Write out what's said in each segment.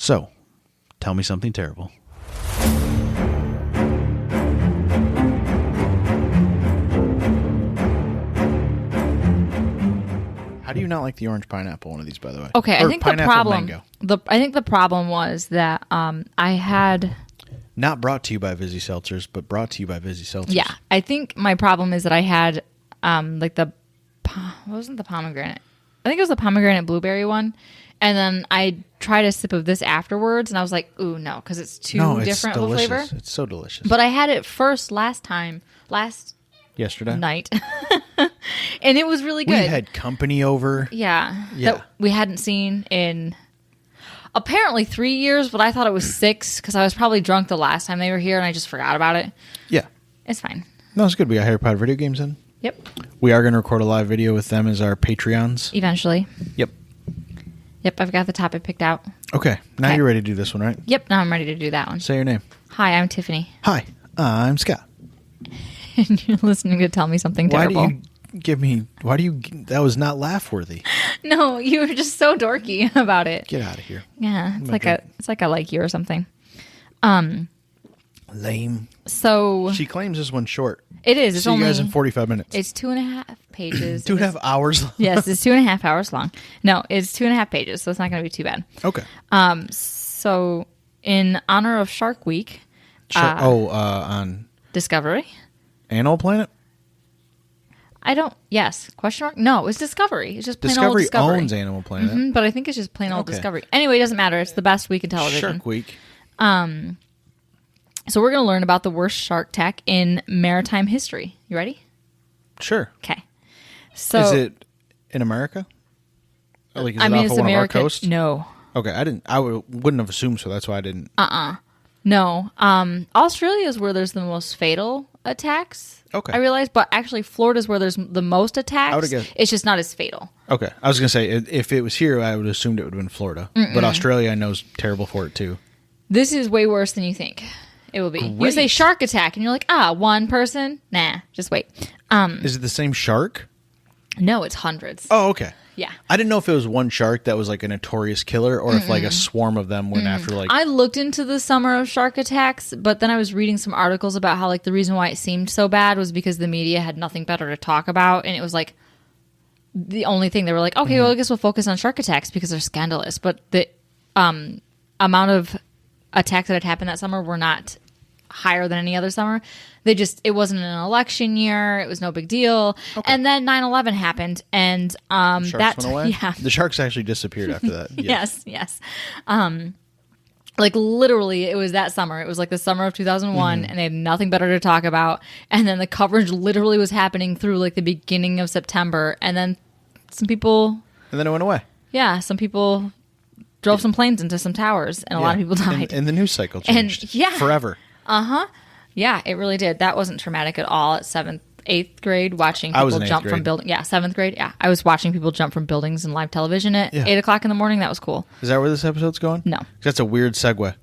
So, tell me something terrible. How do you not like the orange pineapple one of these, by the way? Okay, or I think the problem. mango. I think the problem was that I had. Not brought to you by Vizzy Seltzers, but brought to you by Vizzy Seltzers. Yeah, I think my problem is that I had what wasn't the pomegranate? I think it was the pomegranate blueberry one, and then I tried a sip of this afterwards, and I was like, "Ooh, no," because it's different of a flavor. It's so delicious. But I had it first last yesterday night, and it was really good. We had company over. Yeah. That we hadn't seen in apparently 3 years, but I thought it was 6 because I was probably drunk the last time they were here, and I just forgot about it. Yeah. It's fine. No, it's good. We got Harry Potter video games in. Yep. We are going to record a live video with them as our Patreons. Eventually. Yep. Yep, I've got the topic picked out. Okay. Now you're ready to do this one, right? Yep, now I'm ready to do that one. Say your name. Hi, I'm Tiffany. Hi, I'm Scott. And you're listening to Tell Me Something Terrible. That was not laugh worthy. No, you were just so dorky about it. Get out of here. Yeah, it's like I like you or something. Lame. So she claims this one's short. It is. It's see only you guys in 45 minutes. It's 2.5 pages. 2.5 hours long. Yes, it's 2.5 hours long. No, it's 2.5 pages, so it's not going to be too bad. Okay. So in honor of Shark Week, on Discovery, Animal Planet. Yes? Question mark? No, it's Discovery. It's just plain old Discovery. Discovery owns Animal Planet, but I think it's just plain old Discovery. Anyway, it doesn't matter. It's the best week in television. Shark Week. So we're going to learn about the worst shark attack in maritime history. You ready? Sure. Okay. So is it in America? Like, is it off it's of one American. of our coasts? No. Okay, I wouldn't have assumed so. That's why I didn't. No. Australia is where there's the most fatal attacks. Okay. I realized, but actually Florida is where there's the most attacks. I would have guessed. It's just not as fatal. Okay. I was going to say, if it was here, I would have assumed it would have been Florida. But Australia, I know, is terrible for it, too. This is way worse than you think it will be. Great. You say shark attack, and you're like, one person? Nah, just wait. Is it the same shark? No, it's hundreds. Oh, okay. Yeah. I didn't know if it was one shark that was like a notorious killer or if like a swarm of them went after like... I looked into the summer of shark attacks, but then I was reading some articles about how like the reason why it seemed so bad was because the media had nothing better to talk about, and it was like the only thing they were like, okay, well, I guess we'll focus on shark attacks because they're scandalous. But the amount of attacks that had happened that summer were not higher than any other summer. It wasn't an election year. It was no big deal. Okay. And then 9/11 happened, and sharks went away? Yeah, the sharks actually disappeared after that. Yes. Like literally, it was that summer. It was like the summer of 2001, and they had nothing better to talk about. And then the coverage literally was happening through like the beginning of September, and then some people. And then it went away. Yeah, some people drove some planes into some towers, and a lot of people died. And the news cycle changed. Forever. Yeah, it really did. That wasn't traumatic at all at 8th grade, watching people jump from buildings. Yeah, 7th grade. Yeah, I was watching people jump from buildings in live television at 8 o'clock in the morning. That was cool. Is that where this episode's going? No. That's a weird segue.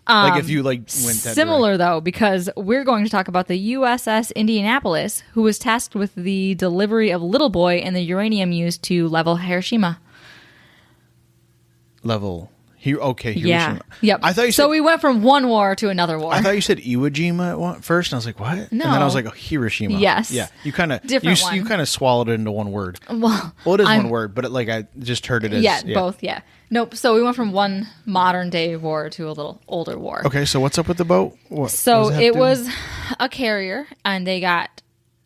Like if you like went that similar though, because we're going to talk about the USS Indianapolis, who was tasked with the delivery of Little Boy and the uranium used to level Hiroshima. Hiroshima. Yeah. Yep. I thought you said, so we went from one war to another war. I thought you said Iwo Jima at first, and I was like, what? No. And then I was like, Hiroshima. Yes. Yeah. You kind of Different you kind of swallowed it into one word. Well, it is one word, but I just heard it as both. Yeah. Nope. So we went from one modern day war to a little older war. Okay. So what's up with the boat? So it was a carrier, and they got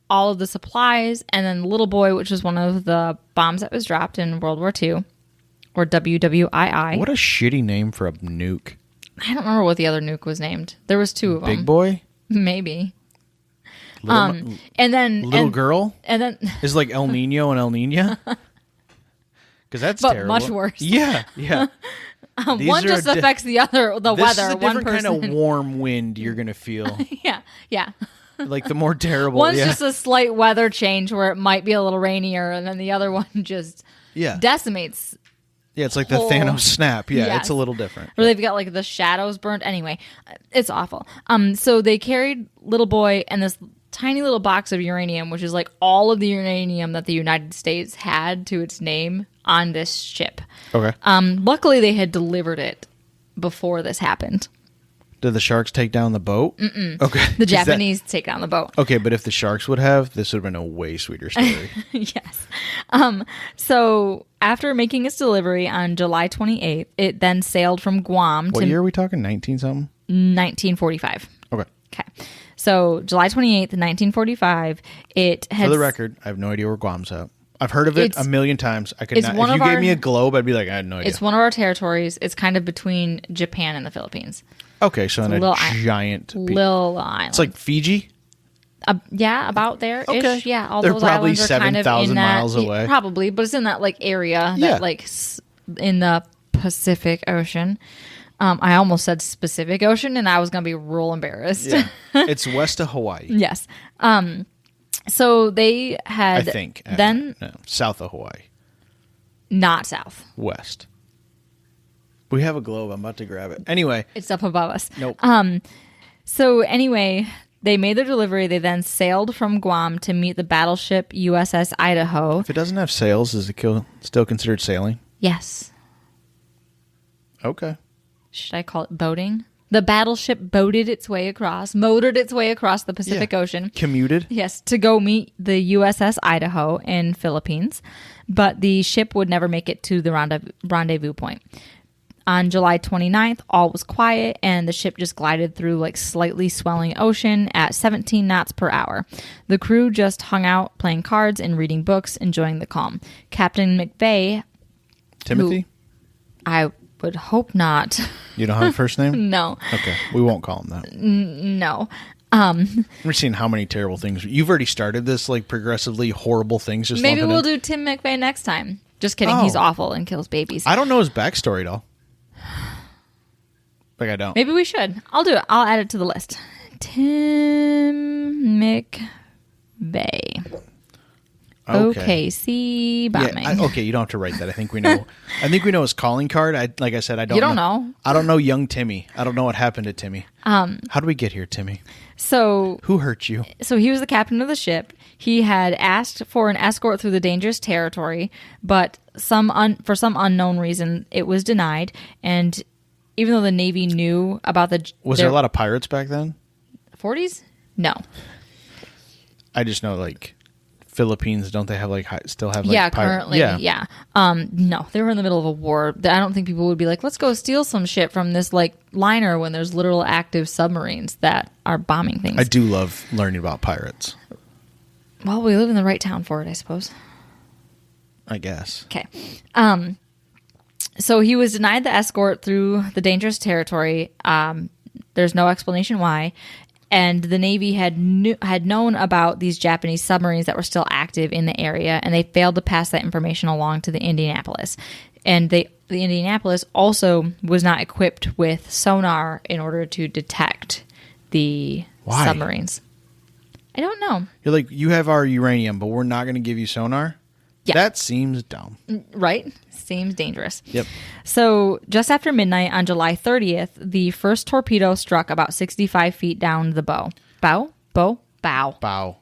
all of the supplies, and then Little Boy, which was one of the bombs that was dropped in World War II. Or WWII. What a shitty name for a nuke. I don't remember what the other nuke was named. There was 2 of them. Big Boy? Maybe. Little Girl? And then is like El Nino and El Nina? Because that's terrible. Much worse. Yeah. One just affects the other, the this weather. This is a different kind of warm wind you're going to feel. Yeah. Like the more terrible. One's just a slight weather change where it might be a little rainier, and then the other one just decimates. Yeah, it's like the Thanos snap. Yeah, It's a little different. Or they've got like the shadows burnt. Anyway, it's awful. So they carried Little Boy and this tiny little box of uranium, which is like all of the uranium that the United States had to its name on this ship. Okay. Luckily, they had delivered it before this happened. Did the sharks take down the boat? Mm-mm. Okay. The Japanese take down the boat. Okay, but if the sharks would have, this would have been a way sweeter story. Yes. So after making its delivery on July 28th, it then sailed from Guam What year are we talking? 19-something? 1945. Okay. Okay. So July 28th, 1945, it had... For the record, I have no idea where Guam's at. I've heard of it a million times. I could not. If you gave me a globe, I'd be like, I had no idea. It's one of our territories. It's kind of between Japan and the Philippines. Okay, so in a giant... Little island. It's like Fiji? Yeah, about there-ish. Okay. Yeah, all They're those probably islands are kind of in 7,000 that... miles away. Probably, but it's in that like area that like in the Pacific Ocean. I almost said Pacific Ocean, and I was going to be real embarrassed. Yeah. It's west of Hawaii. Yes. So they had... I think. Then... No, south of Hawaii. Not south. West. We have a globe. I'm about to grab it. Anyway. It's up above us. Nope. So anyway, they made their delivery. They then sailed from Guam to meet the battleship USS Idaho. If it doesn't have sails, is it still considered sailing? Yes. Okay. Should I call it boating? The battleship motored its way across the Pacific Ocean. Commuted? Yes, to go meet the USS Idaho in Philippines. But the ship would never make it to the rendezvous point. On July 29th, all was quiet, and the ship just glided through like slightly swelling ocean at 17 knots per hour. The crew just hung out, playing cards and reading books, enjoying the calm. Captain McVeigh... Timothy? I would hope not. You don't have a first name? No. Okay, we won't call him that. No. We're seeing how many terrible things. You've already started this, like, progressively horrible things. Just maybe we'll do Tim McVeigh next time. Just kidding. Oh. He's awful and kills babies. I don't know his backstory at all. Like, I don't. Maybe we should. I'll do it. I'll add it to the list. Tim McVeigh. Okay. OKC bombing. Yeah, okay, you don't have to write that. I think we know. I think we know his calling card. Like I said, I don't. You don't know. I don't know young Timmy. I don't know what happened to Timmy. How do we get here, Timmy? So who hurt you? So he was the captain of the ship. He had asked for an escort through the dangerous territory, but for some unknown reason, it was denied. And even though the Navy knew about was there a lot of pirates back then? 40s? No. I just know like. Philippines, don't they have still have currently yeah. No, they were in the middle of a war. I don't think people would be like, let's go steal some shit from this like liner when there's literal active submarines that are bombing things. I do love learning about pirates. Well, we live in the right town for it, I suppose. I guess. Okay. So he was denied the escort through the dangerous territory. There's no explanation why. And the Navy had known about these Japanese submarines that were still active in the area, and they failed to pass that information along to the Indianapolis. And the Indianapolis also was not equipped with sonar in order to detect the submarines. I don't know. You're like, you have our uranium, but we're not going to give you sonar? Yeah. That seems dumb. Right? Seems dangerous. Yep. So just after midnight on July 30th, the first torpedo struck about 65 feet down the bow. Bow? Bow.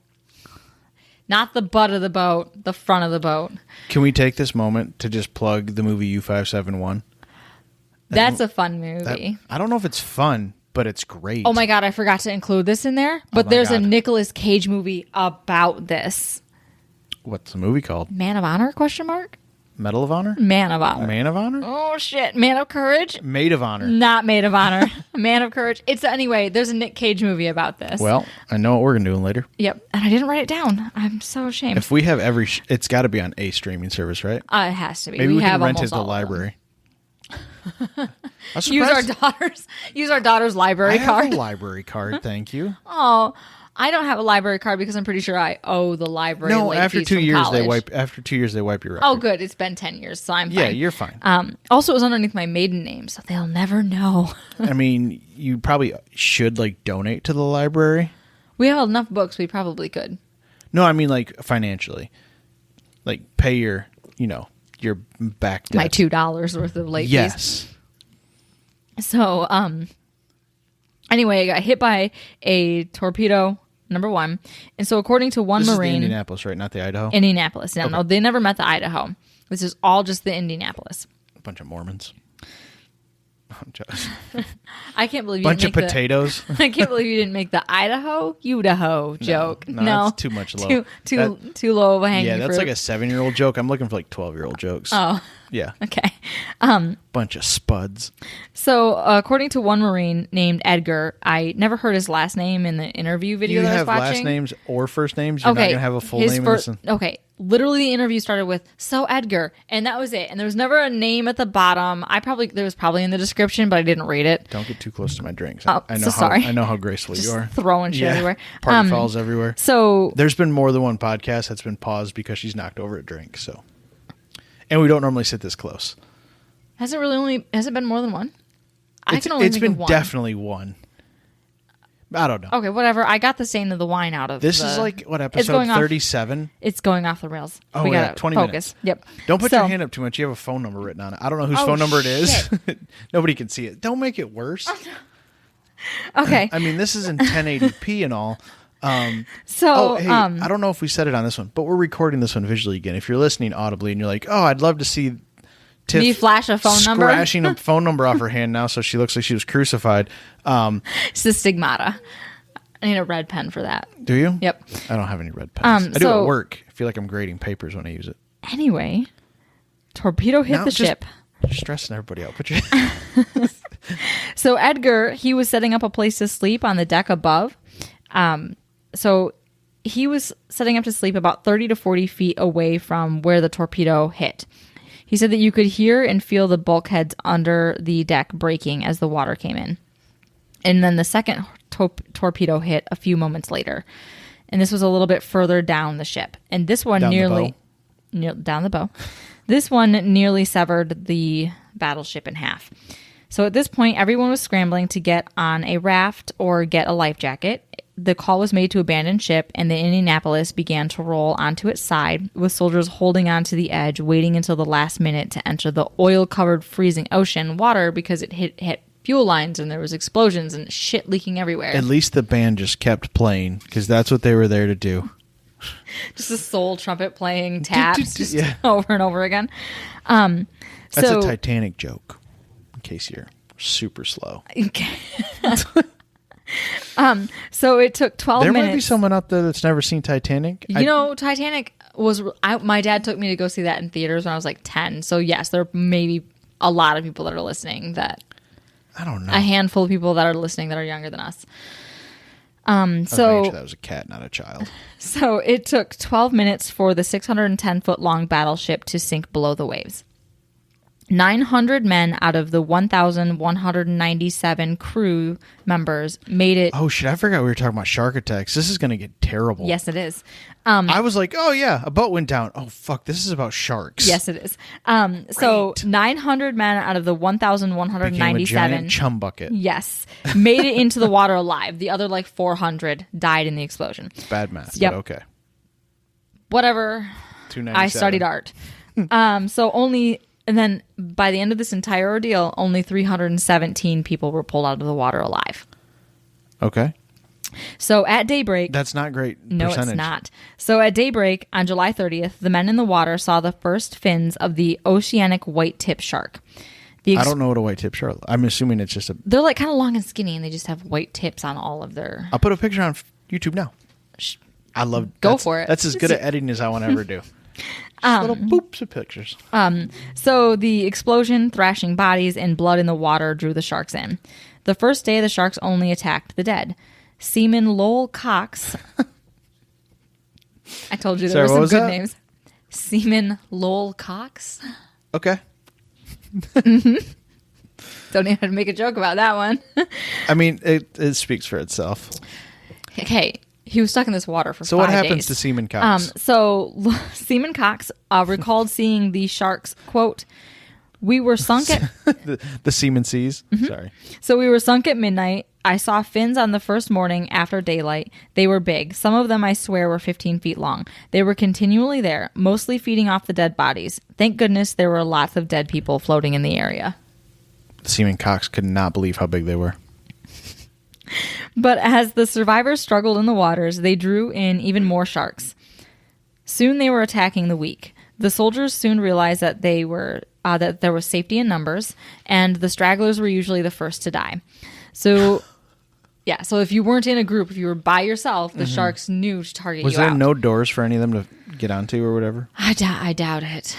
Not the butt of the boat, the front of the boat. Can we take this moment to just plug the movie U-571? That's a fun movie. I don't know if it's fun, but it's great. Oh my God, I forgot to include this in there. But there's a Nicolas Cage movie about this. What's the movie called? Man of Honor, ? Medal of Honor? Man of Honor. Man of Honor? Oh, shit. Man of Courage? Maid of Honor. Not Maid of Honor. Man of Courage. Anyway, there's a Nick Cage movie about this. Well, I know what we're going to do later. Yep. And I didn't write it down. I'm so ashamed. If we have it's got to be on a streaming service, right? It has to be. Maybe we have can rent it at the all library. Use our daughter's library card. I have a library card, thank you. Oh, I don't have a library card because I'm pretty sure I owe the library. No, after 2 years college. After 2 years they wipe your record. Oh, good. It's been 10 years, so I'm fine. Yeah, you're fine. Also, it was underneath my maiden name, so they'll never know. I mean, you probably should donate to the library. We have enough books. We probably could. No, I mean financially, pay your back debt. My $2 worth of late fees. Yes. So, anyway, I got hit by a torpedo. Number one. And so according to one Marine... This is the Indianapolis, right? Not the Idaho? Indianapolis. Okay. No, they never met the Idaho. This is all just the Indianapolis. A bunch of Mormons. I'm just, I can't believe you bunch of didn't make potatoes. I can't believe you didn't make the Idaho joke. No, that's too much low. Too low of a hanging Yeah, that's fruit. like a 7-year-old joke. I'm looking for like 12-year-old jokes. Oh, Yeah. okay. Bunch of spuds. So, according to one Marine named Edgar, I never heard his last name in the interview video You that I was have watching. last names or first names? You're not going to have a full name in this one? Okay. Literally, the interview started with, so Edgar, and that was it. And there was never a name at the bottom. There was probably in the description, but I didn't read it. Don't get too close to my drinks. Oh, I know so sorry. I know how graceful Just you are. throwing shit everywhere. Party fouls everywhere. So, There's been more than one podcast that's been paused because she's knocked over a drink. So, and we don't normally sit this close. has it been more than one? I can only It's think been of one. definitely one. I don't know. Okay, whatever. I got the stain of the wine out of This is like, what, episode going off- 37? It's going off the rails. Oh, we yeah, gotta 20 focus. minutes. Yep. Don't put So- your hand up too much. You have a phone number written on it. I don't know whose Oh, phone number it is. shit. Nobody can see it. Don't make it worse. Okay. I mean, this is in 1080p and all. So, Hey, I don't know if we said it on this one, but we're recording this one visually again. If you're listening audibly and you're like, oh, I'd love to see Tiff me flash a phone number? scratching a phone number off her hand now so she looks like she was crucified. It's the stigmata. I need a red pen for that. Do you? Yep. I don't have any red pens. I do so- at work. I feel like I'm grading papers when I use it. Anyway, torpedo hit Now the just- ship. You're stressing everybody out. Put your So Edgar, he was setting up a place to sleep on the deck above. So he was setting up to sleep about 30 to 40 feet away from where the torpedo hit. He said that you could hear and feel the bulkheads under the deck breaking as the water came in. And then the second torpedo hit a few moments later. And this was a little bit further down the ship. And this one down the bow. This one nearly severed the battleship in half. So at this point, everyone was scrambling to get on a raft or get a life jacket. The call was made to abandon ship, and the Indianapolis began to roll onto its side, with soldiers holding on to the edge, waiting until the last minute to enter the oil-covered freezing ocean water because it hit fuel lines and there was explosions and shit leaking everywhere. At least the band just kept playing because that's what they were there to do. Just a soul trumpet playing taps just Yeah. over and over again. That's So a Titanic joke, in case you're super slow. So it took 12 There minutes. might be someone out there that's never seen Titanic. Titanic was... my dad took me to go see that in theaters when I was like 10. So yes, there may be a lot of people that are listening that... I don't know. A handful of people that are listening that are younger than us. I was making sure that was a cat, not a child. So it took 12 minutes for the 610-foot-long battleship to sink below the waves. 900 men out of the 1,197 crew members made it. Oh, shit. I forgot we were talking about shark attacks. This is going to get terrible. Yes, it is. I was like, oh, yeah, a boat went down. Oh, fuck. This is about sharks. Yes, it is. So 900 men out of the Became a 1,197. giant chum bucket. Yes, made it into the water alive. The other 400 died in the explosion. Bad math, Yep. but okay. Whatever. 297. I studied art. And then by the end of this entire ordeal, only 317 people were pulled out of the water alive. Okay. So at daybreak... That's not great No, percentage. it's not. So at daybreak on July 30th, the men in the water saw the first fins of the oceanic white-tip shark. I don't know what a white tip shark. I'm assuming it's just a... They're kind of long and skinny, and they just have white tips on all of their... I'll put a picture on YouTube now. I love... Go for it. That's as good at editing as I want to ever do. Just little boops of pictures. So the explosion, thrashing bodies, and blood in the water drew the sharks in. The first day, the sharks only attacked the dead. Seaman Lowell Cox... I told you there Sorry, were some good that? names. Seaman Lowell Cox. Okay. Don't even have to make a joke about that one. I mean, it speaks for itself. Okay, he was stuck in this water for 5 days. So what happens to Seaman Cox? Seaman Cox recalled seeing the sharks, quote, "We were sunk at..." the Seaman seas? Mm-hmm. Sorry. So we were sunk at midnight. I saw fins on the first morning after daylight. They were big. Some of them, I swear, were 15 feet long. They were continually there, mostly feeding off the dead bodies. Thank goodness there were lots of dead people floating in the area. Seaman Cox could not believe how big they were. But as the survivors struggled in the waters, they drew in even more sharks. Soon they were attacking the weak. The soldiers soon realized that that there was safety in numbers, and the stragglers were usually the first to die. So, yeah. So if you weren't in a group, if you were by yourself, the sharks knew to target you. Was there no doors for any of them to get onto or whatever? I doubt it.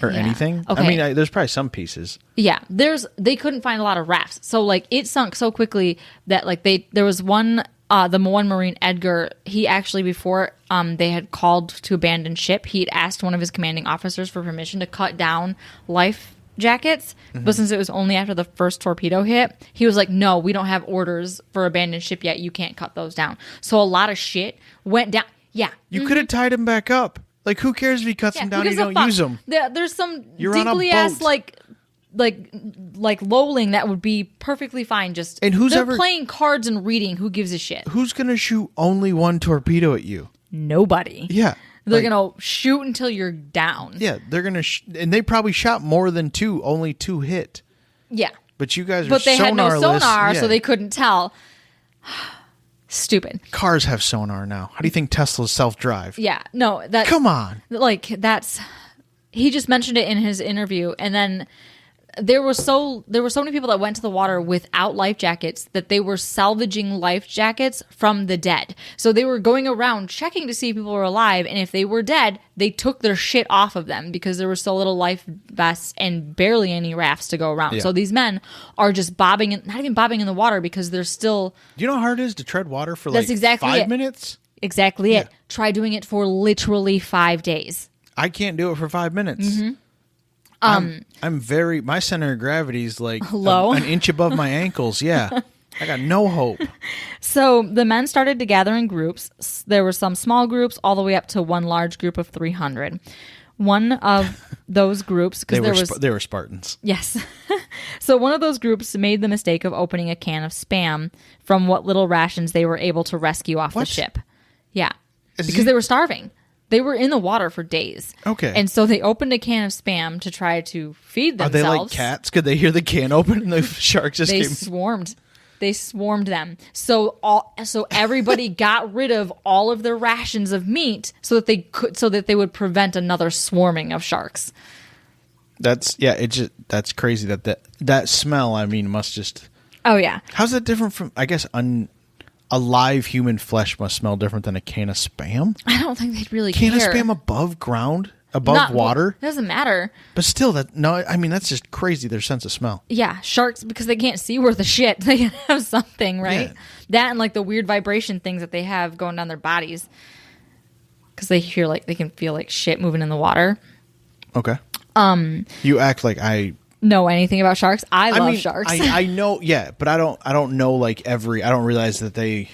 Or anything? Okay. I mean, there's probably some pieces. Yeah, they couldn't find a lot of rafts, so like it sunk so quickly that like there was one the one Marine, Edgar, he actually before they had called to abandon ship, he'd asked one of his commanding officers for permission to cut down life jackets, but since it was only after the first torpedo hit, he was like, no, we don't have orders for abandoned ship yet, you can't cut those down. So a lot of shit went down. Yeah, you could have tied him back up. Like, who cares if he cuts them down and you don't use them? There's some dinkly ass like lowling that would be perfectly fine. Just and they're playing cards and reading. Who gives a shit? Who's gonna shoot only one torpedo at you? Nobody. Yeah, they're gonna shoot until you're down. Yeah, they're gonna and they probably shot more than two. Only two hit. Yeah, but you guys, but they had no sonar, yeah. So they couldn't tell. Stupid. Cars have sonar now. How do you think Tesla's self-drive? Yeah, no, that come on. Like that's he just mentioned it in his interview, and then there were so many people that went to the water without life jackets that they were salvaging life jackets from the dead. So they were going around checking to see if people were alive, and if they were dead, they took their shit off of them because there were so little life vests and barely any rafts to go around. Yeah. So these men are just not even bobbing in the water because they're still. Do you know how hard it is to tread water for that's exactly 5 minutes? Exactly it. Try doing it for literally 5 days. I can't do it for 5 minutes. Mm-hmm. I'm very, my center of gravity is like low, an inch above my ankles. Yeah. I got no hope. So the men started to gather in groups. There were some small groups all the way up to one large group of 300. One of those groups, because they were Spartans. Yes. So one of those groups made the mistake of opening a can of Spam from what little rations they were able to rescue off the ship. Yeah. Because they were starving. They were in the water for days. Okay. And so they opened a can of Spam to try to feed themselves. Are they like cats? Could they hear the can open and the sharks just came? Swarmed. They swarmed them. So everybody got rid of all of their rations of meat so that they would prevent another swarming of sharks. That's crazy that smell, I mean, must just. Oh yeah. How's that different from, I guess, alive human flesh must smell different than a can of Spam? I don't think they'd really care. Can of Spam above ground? Above water? It doesn't matter. But still, that's just crazy, their sense of smell. Yeah, sharks, because they can't see worth a shit. They have something, right? Yeah. That and like the weird vibration things that they have going down their bodies. Because they can feel like shit moving in the water. Okay. You act like I know anything about sharks. I love sharks. I know, yeah, but I don't know like I don't realize that they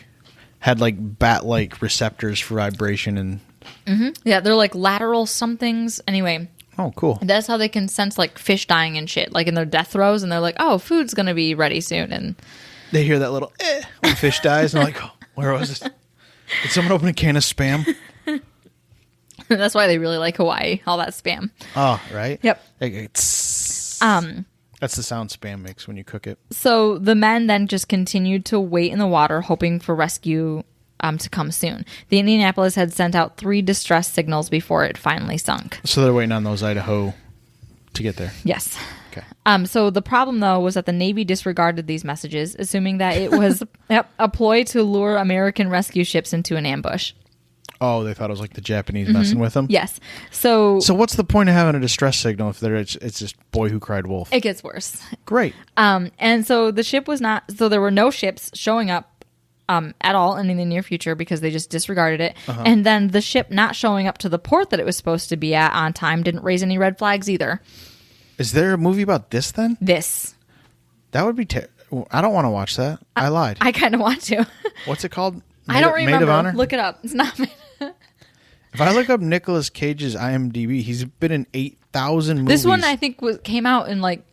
had like bat-like receptors for vibration and. Mm-hmm. Yeah, they're like lateral somethings. Anyway. Oh, cool. That's how they can sense like fish dying and shit, like in their death throes, and they're like, "Oh, food's gonna be ready soon." And they hear that little when fish dies, and they're like, "Oh, where was this? Did someone open a can of Spam?" That's why they really like Hawaii. All that Spam. Oh, right. Yep. That's the sound Spam makes when you cook it. So the men then just continued to wait in the water, hoping for rescue to come soon. The Indianapolis had sent out 3 distress signals before it finally sunk. So they're waiting on those Idaho to get there. Yes. Okay. So the problem, though, was that the Navy disregarded these messages, assuming that it was a ploy to lure American rescue ships into an ambush. Oh, they thought it was like the Japanese messing with them? Yes. So what's the point of having a distress signal if it's just boy who cried wolf? It gets worse. Great. And so the ship was not... So there were no ships showing up at all in the near future because they just disregarded it. Uh-huh. And then the ship not showing up to the port that it was supposed to be at on time didn't raise any red flags either. Is there a movie about this then? This. That would be... I don't want to watch that. I lied. I kind of want to. What's it called? I don't remember. Maid of Honor? Look it up. It's not... If I look up Nicolas Cage's IMDb, he's been in 8,000 movies. This one, I think, came out in like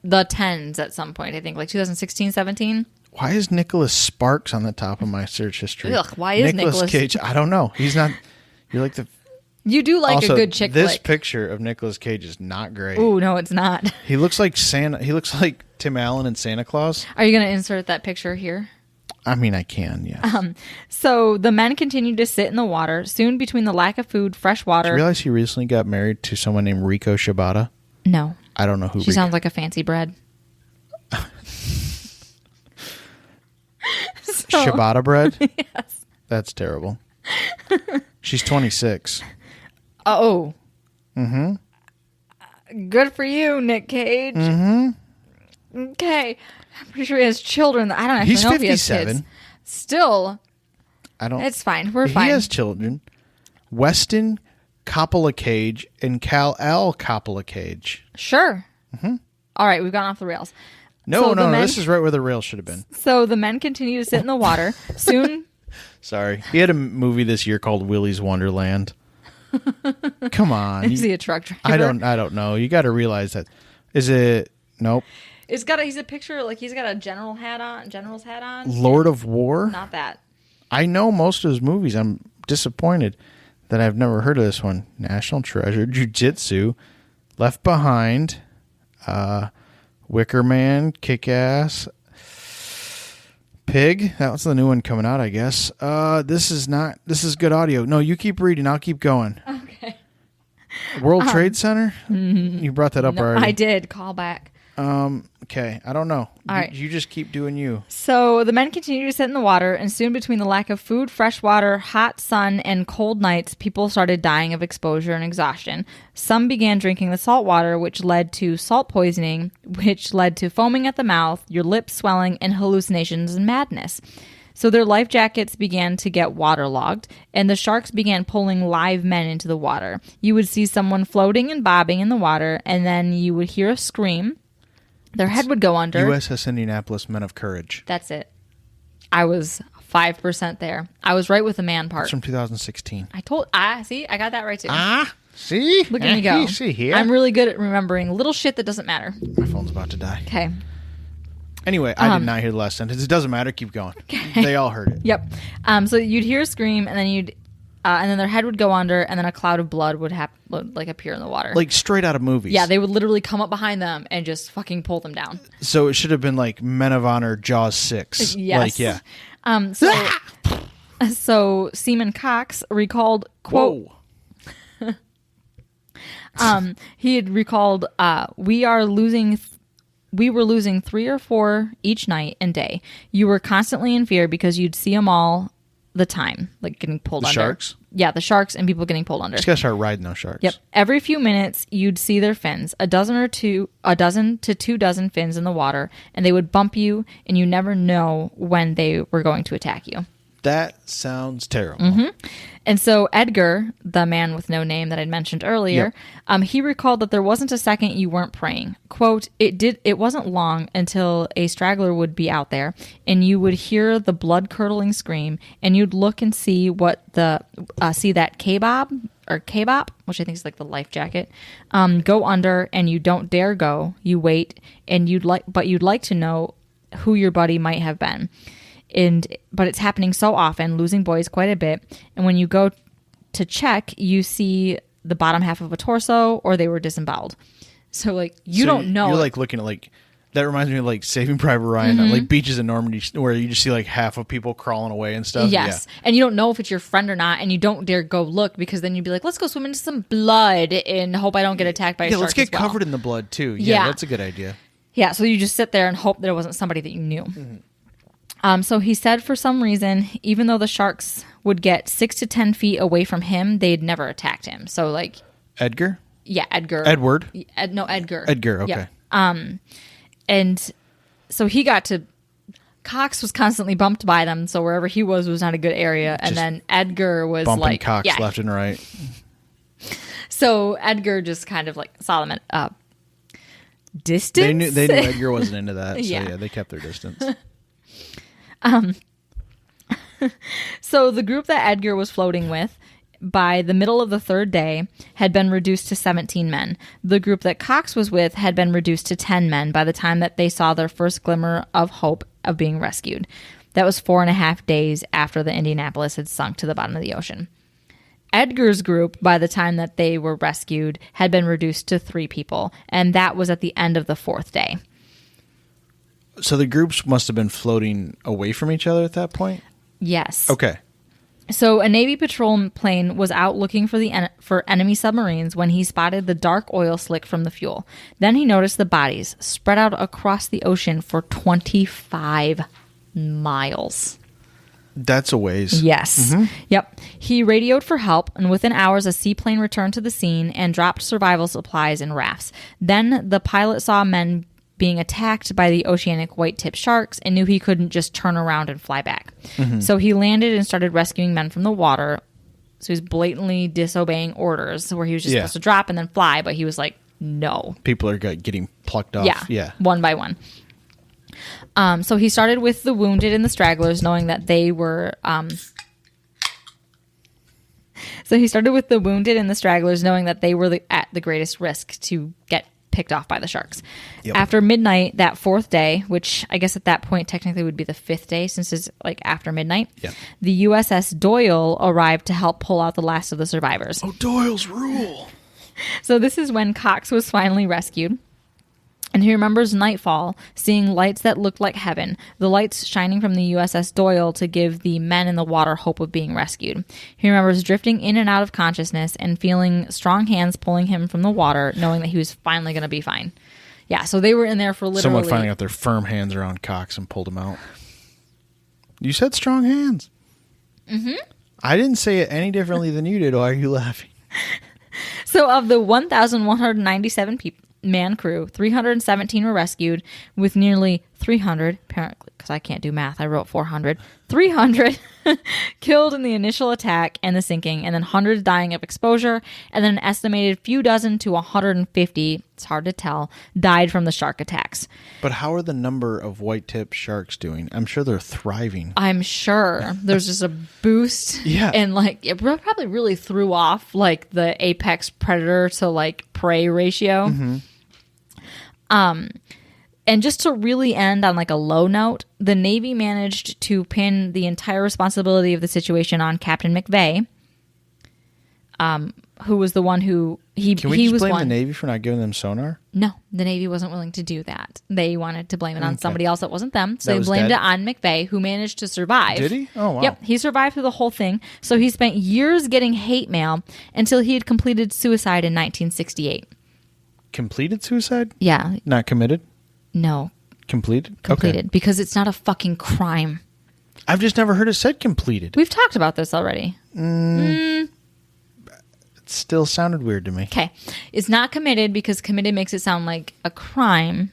the 10s at some point. I think like 2016, 17. Why is Nicholas Sparks on the top of my search history? Ugh, why is Nicolas Cage? I don't know. He's not. You're like the. You do like also, a good chick this flick. picture of Nicolas Cage is not great. Ooh, no, it's not. He looks like Santa. He looks like Tim Allen and Santa Claus. Are you going to insert that picture here? I mean, I can, yes. So the men continued to sit in the water. Soon, between the lack of food, fresh Did water... you realize he recently got married to someone named Rico Shibata? No. I don't know who She sounds like a fancy bread. Ciabatta bread? Yes. That's terrible. She's 26. Oh. Mm-hmm. Good for you, Nick Cage. Mm-hmm. Okay. I'm pretty sure he has children. I don't actually He's know if he has 57. kids. Still, I don't. it's fine. We're fine. He has children. Weston Coppola Cage and Cal-Al Coppola Cage. Sure. Mm-hmm. All right, we've gone off the rails. No, this is right where the rail should have been. So the men continue to sit in the water. Soon... Sorry. He had a movie this year called Willy's Wonderland. Come on. Is he a truck driver? I don't know. You got to realize that. Is it? Nope. He's a picture, like he's got a general's hat on. Lord of War? Not that. I know most of his movies. I'm disappointed that I've never heard of this one. National Treasure, Jiu-Jitsu, Left Behind, Wicker Man, Kick-Ass, Pig. That was the new one coming out, I guess. This is good audio. No, you keep reading. I'll keep going. Okay. World Trade Center? You brought that up already. I did. Call back. Okay. I don't know. All right. You just keep doing you. So the men continued to sit in the water, and soon between the lack of food, fresh water, hot sun, and cold nights, people started dying of exposure and exhaustion. Some began drinking the salt water, which led to salt poisoning, which led to foaming at the mouth, your lips swelling, and hallucinations and madness. So their life jackets began to get waterlogged, and the sharks began pulling live men into the water. You would see someone floating and bobbing in the water, and then you would hear a scream. Their head would go under. USS Indianapolis, Men of Courage. That's it. I was 5% there. I was right with the man part. It's from 2016. See, I got that right too. See? Look at me go. See here. I'm really good at remembering little shit that doesn't matter. My phone's about to die. Okay. Anyway, I did not hear the last sentence. It doesn't matter. Keep going. Okay. They all heard it. Yep. So you'd hear a scream, and then and then their head would go under, and then a cloud of blood would appear in the water. Like straight out of movies. Yeah, they would literally come up behind them and just fucking pull them down. So it should have been like Men of Honor, Jaws 6. Yes. Like, yeah. So Seaman Cox recalled, quote, he had recalled, we were losing 3 or 4 each night and day. You were constantly in fear because you'd see them all the time, like getting pulled under. Sharks? Yeah, the sharks and people getting pulled under. Just gotta start riding those sharks. Yep. Every few minutes, you'd see their fins, a dozen to 2 dozen fins in the water, and they would bump you, and you never know when they were going to attack you. That sounds terrible. Mm-hmm. And so Edgar, the man with no name that I'd mentioned earlier, he recalled that there wasn't a second you weren't praying. Quote, it wasn't long until a straggler would be out there, and you would hear the blood-curdling scream, and you'd look and see see that K-bop, which I think is like the life jacket, go under, and you don't dare go. You wait, and you'd like to know who your buddy might have been. But it's happening so often, losing boys quite a bit. And when you go to check, you see the bottom half of a torso, or they were disemboweled. So like you don't know. You're like looking at like that reminds me of like Saving Private Ryan, like Beaches in Normandy, where you just see like half of people crawling away and stuff. Yes, and you don't know if it's your friend or not, and you don't dare go look because then you'd be like, let's go swim into some blood and hope I don't get attacked by a shark. Let's get as well. covered in the blood too. Yeah, that's a good idea. Yeah, so you just sit there and hope that it wasn't somebody that you knew. So he said for some reason, even though the sharks would get 6 to 10 feet away from him, they'd never attacked him. So like Edgar? Yeah, Edgar. Edward? Edgar. Edgar, okay. Yep. And so he got to... Cox was constantly bumped by them, so wherever he was not a good area. And then Edgar was bumping like... Cox left and right. So Edgar just kind of like saw them at distance. They knew Edgar wasn't into that, so yeah, they kept their distance. So the group that Edgar was floating with, by the middle of the 3rd day, had been reduced to 17 men. The group that Cox was with had been reduced to 10 men by the time that they saw their first glimmer of hope of being rescued. That was 4.5 days after the Indianapolis had sunk to the bottom of the ocean. Edgar's group, by the time that they were rescued, had been reduced to 3 people, and that was at the end of the 4th day. So the groups must have been floating away from each other at that point? Yes. Okay. So a Navy patrol plane was out looking for enemy submarines when he spotted the dark oil slick from the fuel. Then he noticed the bodies spread out across the ocean for 25 miles. That's a ways. Yes. Yep. He radioed for help, and within hours, a seaplane returned to the scene and dropped survival supplies in rafts. Then the pilot saw men being attacked by the oceanic white-tipped sharks and knew he couldn't just turn around and fly back. So he landed and started rescuing men from the water. So he was blatantly disobeying orders where he was just supposed to drop and then fly, but he was like, no. People are getting plucked off. Yeah. One by one. So he started with the wounded and the stragglers, knowing that they were... at the greatest risk to get picked off by the sharks. Yep. After midnight that fourth day, which I guess at that point technically would be the fifth day since it's like after midnight, the USS Doyle arrived to help pull out the last of the survivors. Oh, Doyle's rule. So this is when Cox was finally rescued. And he remembers nightfall, seeing lights that looked like heaven, the lights shining from the USS Doyle to give the men in the water hope of being rescued. He remembers drifting in and out of consciousness and feeling strong hands pulling him from the water, knowing that he was finally going to be fine. Yeah, so they were in there for literally... Someone finally got their firm hands around Cox and pulled him out. You said strong hands. I didn't say it any differently than you did. Why are you laughing? So of the 1,197 man crew, 317 were rescued, with nearly 300, apparently, because I can't do math, I wrote 400, 300 killed in the initial attack and the sinking, and then hundreds dying of exposure, and then an estimated few dozen to 150, it's hard to tell, died from the shark attacks. But how are the number of white-tipped sharks doing? I'm sure they're thriving. I'm sure there's just a boost. Yeah. And like it probably really threw off like the apex predator to like prey ratio. And just to really end on like a low note, the Navy managed to pin the entire responsibility of the situation on Captain McVeigh, who was the one who Can we he just was blame one. the Navy for not giving them sonar? No, the Navy wasn't willing to do that. They wanted to blame it on somebody else that wasn't them. So That they was blamed dead? it on McVeigh, who managed to survive. Did he? Oh, wow. Yep, he survived through the whole thing. So he spent years getting hate mail until he had completed suicide in 1968. Completed suicide? Yeah, Not committed? no, Completed? completed Okay. because it's not a fucking crime. I've just never heard it said completed. We've talked about this already. It still sounded weird to me. Okay, it's not committed because committed makes it sound like a crime.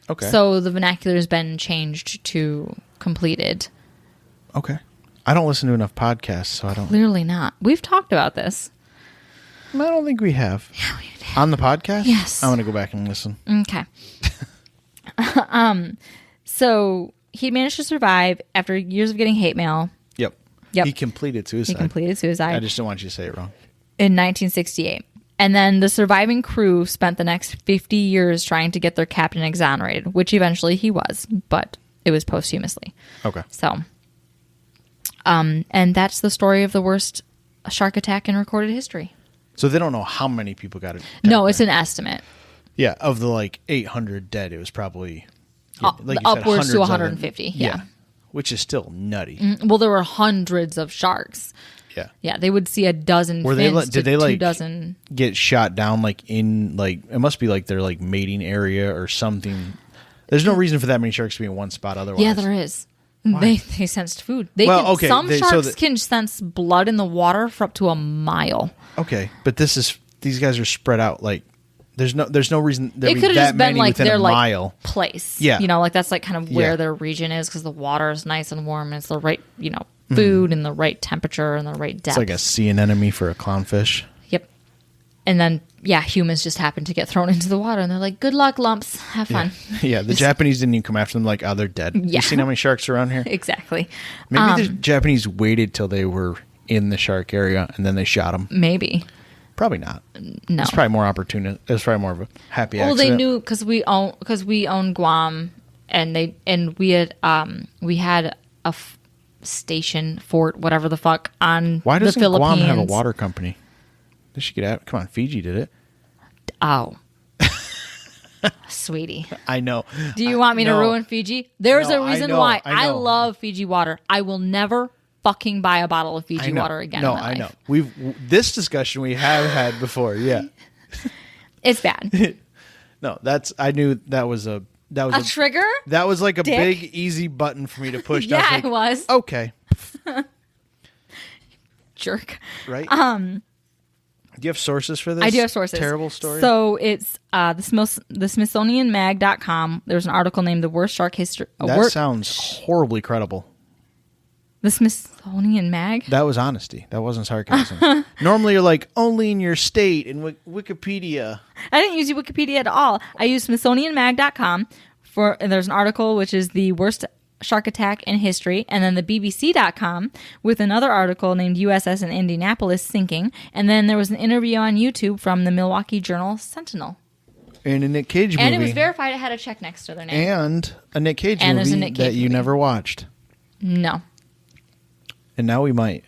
Okay. So the vernacular has been changed to completed. Okay. I don't listen to enough podcasts, so I don't... Clearly not. We've talked about this. I don't think we have. Yeah, we did. On the podcast? Yes. I'm going to go back and listen. Okay. So he managed to survive after years of getting hate mail. Yep. Yep. He completed suicide. He completed suicide I just don't want you to say it wrong. in 1968. And then the surviving crew spent the next 50 years trying to get their captain exonerated, which eventually he was, but it was posthumously. Okay. So, and that's the story of the worst shark attack in recorded history. So they don't know how many people got it. No, it's an estimate. Yeah, of the like 800 dead, it was probably like you said, Upwards to hundreds of them. 150. Yeah. Which is still nutty. Well, there were hundreds of sharks. Yeah. Yeah, they would see a dozen Were fins they? Did they 2 like dozen. get shot down like in like it must be like their like mating area or something? There's no reason for that many sharks to be in one spot otherwise. Yeah, there is. They sensed food. Well, okay, Some so sharks can sense blood in the water for up to a mile. Okay, but these guys are spread out like there's no reason there It be could have that just been many like within their a like mile. place. Yeah. You know, like that's like kind of where Yeah. their region is because the water is nice and warm and it's the right, food and the right temperature and the right depth. It's like a sea anemone for a clownfish. Yep. And then, humans just happen to get thrown into the water and they're like, good luck, lumps. Have fun. Yeah, the Japanese didn't even come after them like, oh, they're dead. Yeah. You seen how many sharks are around here? Exactly. Maybe the Japanese waited till they were in the shark area and then they shot them. Maybe. Probably not. No. It's probably more opportunity. It's probably more of a happy Well, accident. they knew because we own Guam, and we had a station, fort, whatever the fuck, on Why the doesn't Philippines. Guam have a water company? They should get out. Come on, Fiji did it. Oh, Sweetie. I know. Do you want me to no. ruin Fiji? There's No, a reason I know, why. I know. love Fiji water. I will never fucking buy a bottle of Fiji water again No, in my life. I know. This discussion we have had before. Yeah. It's bad. No, I knew that was a Trigger? That was like a Dick? big easy button for me to push. Yeah, I it was. Okay. Jerk. Right? Do you have sources for this? I do have sources. Terrible story? So it's the SmithsonianMag.com. There's an article named The Worst Shark History. That sounds horribly credible. The Smithsonian Mag? That was honesty. That wasn't sarcasm. Normally you're like, only in your state in Wikipedia. I didn't use Wikipedia at all. I used SmithsonianMag.com and there's an article which is the worst shark attack in history, and then the BBC.com with another article named USS Indianapolis sinking, and then there was an interview on YouTube from the Milwaukee Journal Sentinel. And a Nick Cage movie. And it was verified. It had a check next to their name. And a Nick Cage And movie there's a Nick Cage that you movie. never watched. No. And now we might.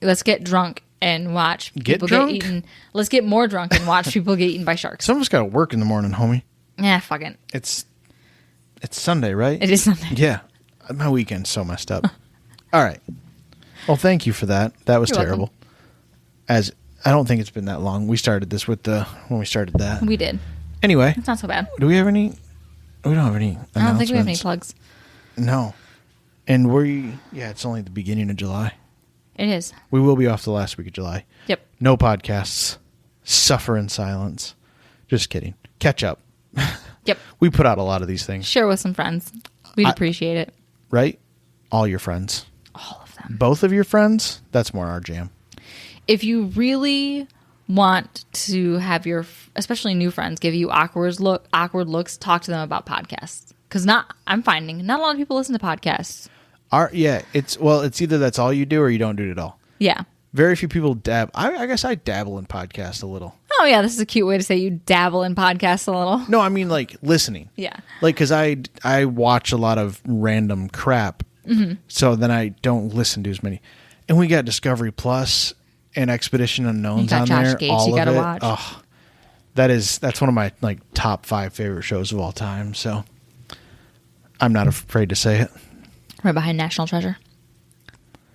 Let's get drunk and watch people drunk? get eaten. Let's get more drunk and watch people get eaten by sharks. Some of us got to work in the morning, homie. Yeah, fuck it. It's Sunday, right? It is Sunday. Yeah. My weekend's so messed up. All right. Well, thank you for that. That was You're terrible. welcome. I don't think it's been that long. We started this when we started that. We did. Anyway, It's not so bad. do we have any? We don't have any announcements. I don't think we have any plugs. No. And it's only the beginning of July. It is. We will be off the last week of July. Yep. No podcasts. Suffer in silence. Just kidding. Catch up. Yep. We put out a lot of these things, Share with some friends. We'd appreciate it. right? All your friends. All of them. Both of your friends? That's more our jam. If you really want to have your, especially new friends, give you awkward looks, talk to them about podcasts. Because I'm finding not a lot of people listen to podcasts. It's either that's all you do or you don't do it at all. Yeah. Very few people dab. I guess I dabble in podcasts a little. Oh yeah, this is a cute way to say you dabble in podcasts a little. No, I mean like listening. Yeah. Like because I watch a lot of random crap, so then I don't listen to as many. And we got Discovery Plus and Expedition Unknown's You got on Josh there. Gates all you of gotta it. watch. Oh, that's one of my like top 5 favorite shows of all time. So I'm not afraid to say it. Right behind National Treasure.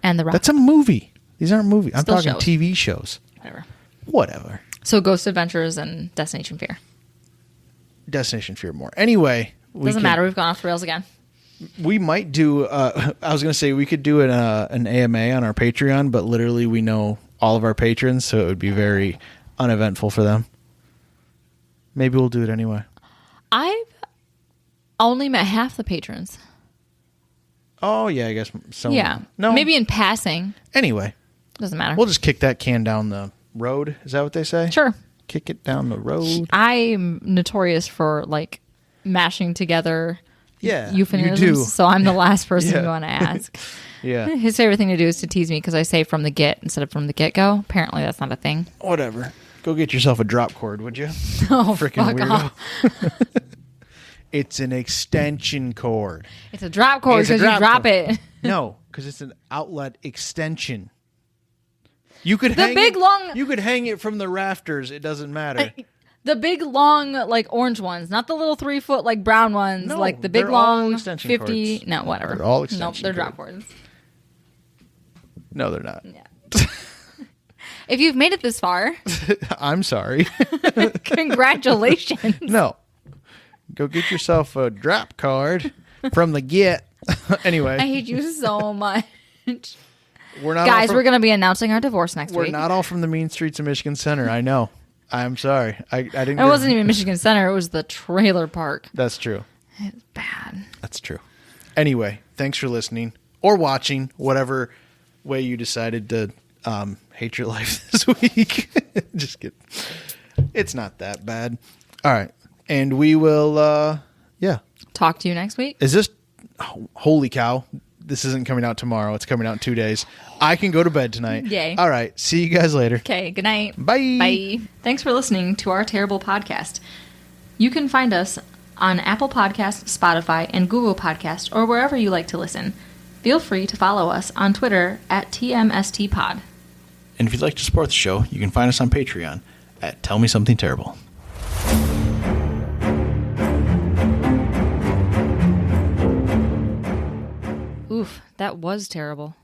And The Rock. That's a movie. These aren't movies. I'm Still talking shows. TV shows. Whatever. So Ghost Adventures and Destination Fear. Destination Fear more. Anyway, Doesn't matter. We've gone off the rails again. We might do. I was going to say we could do an AMA on our Patreon, but literally we know all of our patrons, so it would be very uneventful for them. Maybe we'll do it anyway. I've only met half the patrons. Oh yeah, I guess so. Yeah. No. Maybe in passing. Anyway, Doesn't matter. we'll just kick that can down the road. Is that what they say? Sure. Kick it down the road. I'm notorious for like mashing together Yeah, euphemisms, you do. so I'm the last person Yeah. you want to ask. Yeah. His favorite thing to do is to tease me because I say from the get instead of from the get-go. Apparently that's not a thing. Whatever. Go get yourself a drop cord, would you? Oh, Freaking fuck weirdo. off. It's an extension cord. It's a drop cord It's a because you drop drop cord. it. No, because it's an outlet extension. You could The big long- You could hang it from the rafters. It doesn't matter. The big long like orange ones, not the little 3-foot like brown ones, No, like the big they're all long extension 50. cords. No, whatever. They're all Nope, extension they're drop cord. cords. No, they're not. Yeah. If you've made it this far, I'm sorry. congratulations. No. Go get yourself a drop card from the get. Anyway, I hate you so much. we're not Guys, all we're going to be announcing our divorce next we're week. not all from the mean streets of Michigan Center. I know. I'm sorry. I didn't. It wasn't even Michigan Center. It was the trailer park. That's true. It's bad. That's true. Anyway, thanks for listening or watching, whatever way you decided to hate your life this week. Just kidding. It's not that bad. All right. And we will, Talk to you next week. Is this, holy cow, this isn't coming out tomorrow. It's coming out in 2 days. I can go to bed tonight. Yay. All right. See you guys later. Okay, good night. Bye. Bye. Thanks for listening to our terrible podcast. You can find us on Apple Podcasts, Spotify, and Google Podcasts, or wherever you like to listen. Feel free to follow us on Twitter at TMSTPod. And if you'd like to support the show, you can find us on Patreon at Tell Me Something Terrible. Oof, that was terrible.